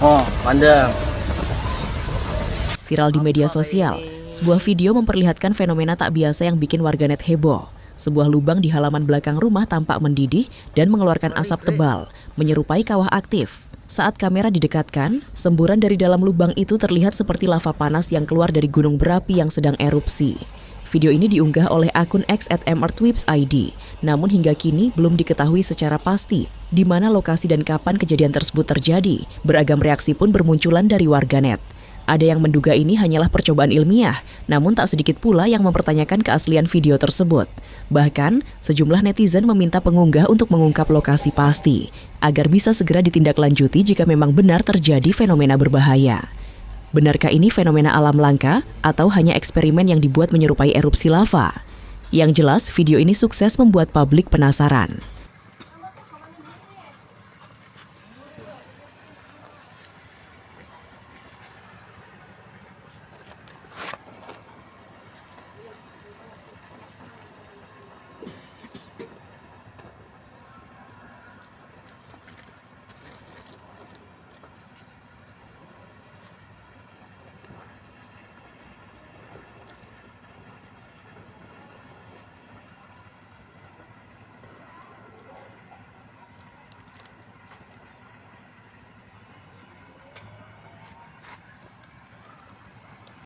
Oh, pandang. Viral di media sosial, sebuah video memperlihatkan fenomena tak biasa yang bikin warganet heboh. Sebuah lubang di halaman belakang rumah tampak mendidih dan mengeluarkan asap tebal, menyerupai kawah aktif. Saat kamera didekatkan, semburan dari dalam lubang itu terlihat seperti lava panas yang keluar dari gunung berapi yang sedang erupsi. Video ini diunggah oleh akun X @mrtwipes_id, namun hingga kini belum diketahui secara pasti di mana lokasi dan kapan kejadian tersebut terjadi. Beragam reaksi pun bermunculan dari warganet. Ada yang menduga ini hanyalah percobaan ilmiah, namun tak sedikit pula yang mempertanyakan keaslian video tersebut. Bahkan, sejumlah netizen meminta pengunggah untuk mengungkap lokasi pasti, agar bisa segera ditindaklanjuti jika memang benar terjadi fenomena berbahaya. Benarkah ini fenomena alam langka atau hanya eksperimen yang dibuat menyerupai erupsi lava? Yang jelas, video ini sukses membuat publik penasaran.